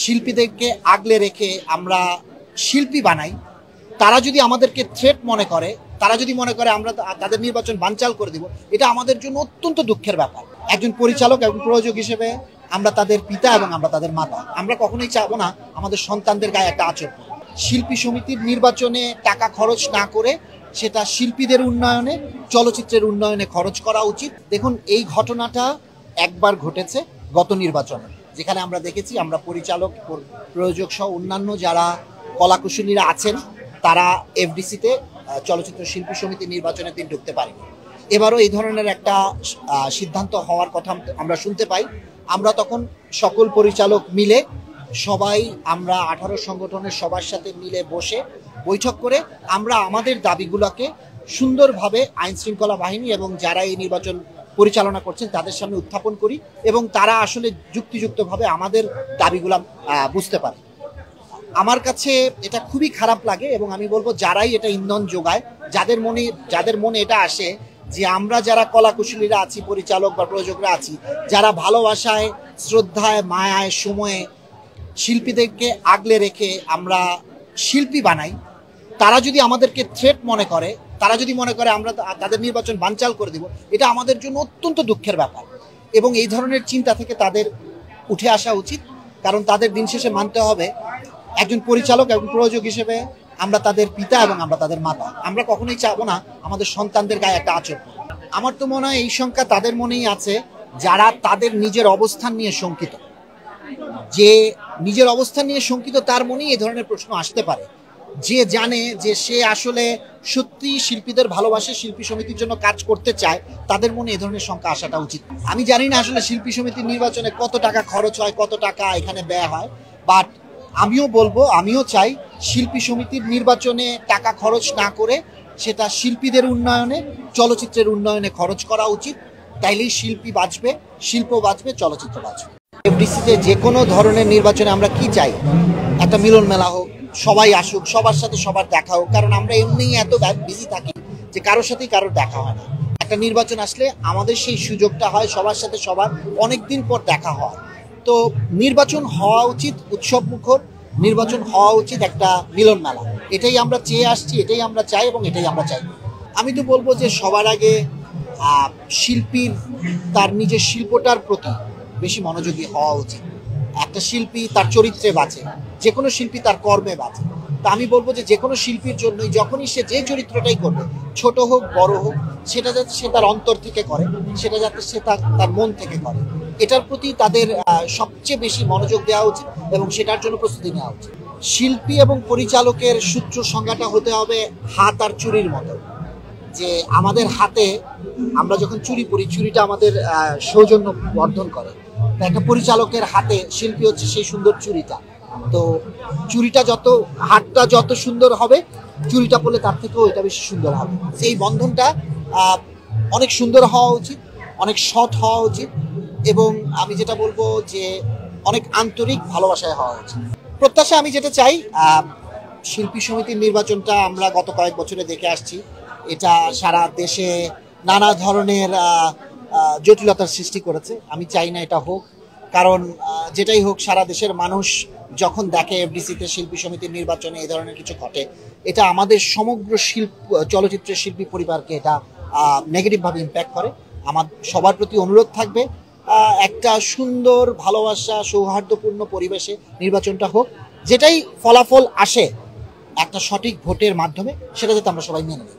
শিল্পীদেরকে আগলে রেখে আমরা শিল্পী বানাই, তারা যদি আমাদেরকে থ্রেট মনে করে, তারা যদি মনে করে আমরা তাদের নির্বাচন বানচাল করে দিব, এটা আমাদের জন্য অত্যন্ত দুঃখের ব্যাপার। একজন পরিচালক এবং প্রযোজক হিসেবে আমরা তাদের পিতা এবং আমরা তাদের মাতা। আমরা কখনোই চাবো না আমাদের সন্তানদের গায়ে একটা আঁচড় পড়ে। শিল্পী সমিতির নির্বাচনে টাকা খরচ না করে সেটা শিল্পীদের উন্নয়নে, চলচ্চিত্রের উন্নয়নে খরচ করা উচিত। দেখুন, এই ঘটনাটা একবার ঘটেছে গত নির্বাচনে, যেখানে আমরা দেখেছি আমরা পরিচালক, প্রযোজক সহ অন্যান্য যারা কলাকুশলীরা আছেন তারা এফডিসিতে চলচ্চিত্র শিল্পী সমিতির নির্বাচনে ঢুকতে পারেনি। এবারও এই ধরনের একটা সিদ্ধান্ত হওয়ার কথা আমরা শুনতে পাই। আমরা তখন সকল পরিচালক মিলে সবাই আমরা 18 সংগঠনের সবার সাথে মিলে বসে বৈঠক করে আমরা আমাদের দাবিগুলোকে সুন্দরভাবে আইন শৃঙ্খলা বাহিনী এবং যারা এই নির্বাচন পরিচালনা করছেন তাদের সামনে উত্থাপন করি এবং তারা আসলে যুক্তিযুক্তভাবে আমাদের দাবিগুলো বুঝতে পারে। আমার কাছে এটা খুবই খারাপ লাগে এবং আমি বলবো যারাই এটা ইন্ধন যোগায়, যাদের মনে এটা আসে যে আমরা যারা কলাকুশলীরা আছি, পরিচালক বা প্রযোজকরা আছি, যারা ভালোবাসায়, শ্রদ্ধায়, মায়ায়, সময়ে শিল্পীদেরকে আগলে রেখে আমরা শিল্পী বানাই, তারা যদি আমাদেরকে থ্রেট মনে করে, তারা যদি মনে করে আমরা তাদের নির্বাচন বানচাল করে দিব, এটা আমাদের জন্য অত্যন্ত দুঃখের ব্যাপার। এবং এই ধরনের চিন্তা থেকে তাদের উঠে আসা উচিত, কারণ তাদের দিন শেষে মানতে হবে একজন পরিচালক এবং প্রযোজক হিসেবে আমরা তাদের পিতা এবং আমরা তাদের মাতা। আমরা কখনোই চাবো না আমাদের সন্তানদের গায়ে একটা আঁচড় পড়ে। আমার তো মনে হয় এই শঙ্কা তাদের মনেই আছে যারা তাদের নিজের অবস্থান নিয়ে শঙ্কিত। যে নিজের অবস্থান নিয়ে শঙ্কিত তার মনেই এই ধরনের প্রশ্ন আসতে পারে। যে জানে যে সে আসলে সত্যি শিল্পীদের ভালোবাসে, শিল্পী সমিতির জন্য কাজ করতে চায়, তাদের মনে এই ধরনের শঙ্কা আসাটা উচিত। আমি জানি না আসলে শিল্পী সমিতির নির্বাচনে কত টাকা খরচ হয়, কত টাকা এখানে ব্যয় হয়, বাট আমিও চাই শিল্পী সমিতির নির্বাচনে টাকা খরচ না করে সেটা শিল্পীদের উন্নয়নে, চলচ্চিত্রের উন্নয়নে খরচ করা উচিত। তাইলেই শিল্পী বাঁচবে, শিল্প বাঁচবে, চলচ্চিত্র বাঁচবে। এফডিসিতে যে কোনো ধরনের নির্বাচনে আমরা কি চাই? একটা মিলন মেলা হোক, সবাই আসুক, সবার সাথে সবার দেখা হোক, কারণ আমরা এমনিই এত বিজি থাকি যে কারোর সাথেই কারোর দেখা হয় না। একটা নির্বাচন আসলে আমাদের সেই সুযোগটা হয় সবার সাথে সবার অনেকদিন পর দেখা হয়। তো নির্বাচন হওয়া উচিত উৎসব মুখর, নির্বাচন হওয়া উচিত একটা মিলন মেলা। এটাই আমরা চেয়ে আসছি, এটাই আমরা চাই এবং এটাই আমরা চাই। আমি তো বলবো যে সবার আগে শিল্পীর তার নিজের শিল্পটার প্রতি বেশি মনোযোগী হওয়া উচিত। একটা শিল্পী তার চরিত্রে বাঁচে, যে কোনো শিল্পী তার কর্মে বাঁচে। তা আমি বলবো যে কোনো শিল্পীর জন্যই যখনই সে যে চরিত্রটাই করবে, ছোট হোক বড় হোক, সেটা যাতে সে তার অন্তর থেকে করে, সেটা যাতে সে তার মন থেকে করে, এটার প্রতি তাদের সবচেয়ে বেশি মনোযোগ দেওয়া উচিত এবং সেটার জন্য প্রস্তুতি নেওয়া উচিত। শিল্পী এবং পরিচালকের সূত্র সংজ্ঞাটা হতে হবে হাত আর চুরির মতো। যে আমাদের হাতে আমরা যখন চুরি পরি, চুরিটা আমাদের সৌজন্য বর্ধন করে। একটা পরিচালকের হাতে শিল্পী হচ্ছে সেই সুন্দর চুরিটা। তো চুরিটা হাতটা যত সুন্দর হবে, চুরিটা পড়লে তার থেকেও এটা বেশি সুন্দর হবে। সেই বন্ধনটা অনেক সুন্দর হওয়া উচিত, অনেক সৎ হওয়া উচিত এবং আমি যেটা বলবো যে অনেক আন্তরিক ভালোবাসায় হওয়া উচিত। প্রত্যাশা আমি যেটা চাই, শিল্পী সমিতির নির্বাচনটা আমরা গত কয়েক বছরে দেখে আসছি, এটা সারা দেশে নানা ধরনের জটিলতার সৃষ্টি করেছে। আমি চাই না এটা হোক, কারণ যেটাই হোক সারা দেশের মানুষ যখন দেখে এফডিসিতে শিল্পী সমিতির নির্বাচনে এই ধরনের কিছু ঘটে, এটা আমাদের সমগ্র চলচ্চিত্রের শিল্পী পরিবারকে এটা নেগেটিভভাবে ইম্প্যাক্ট করে। আমার সবার প্রতি অনুরোধ থাকবে একটা সুন্দর, ভালোবাসা, সৌহার্দ্যপূর্ণ পরিবেশে নির্বাচনটা হোক, যেটাই ফলাফল আসে একটা সঠিক ভোটের মাধ্যমে, সেটা যাতে আমরা সবাই মেনে নিই।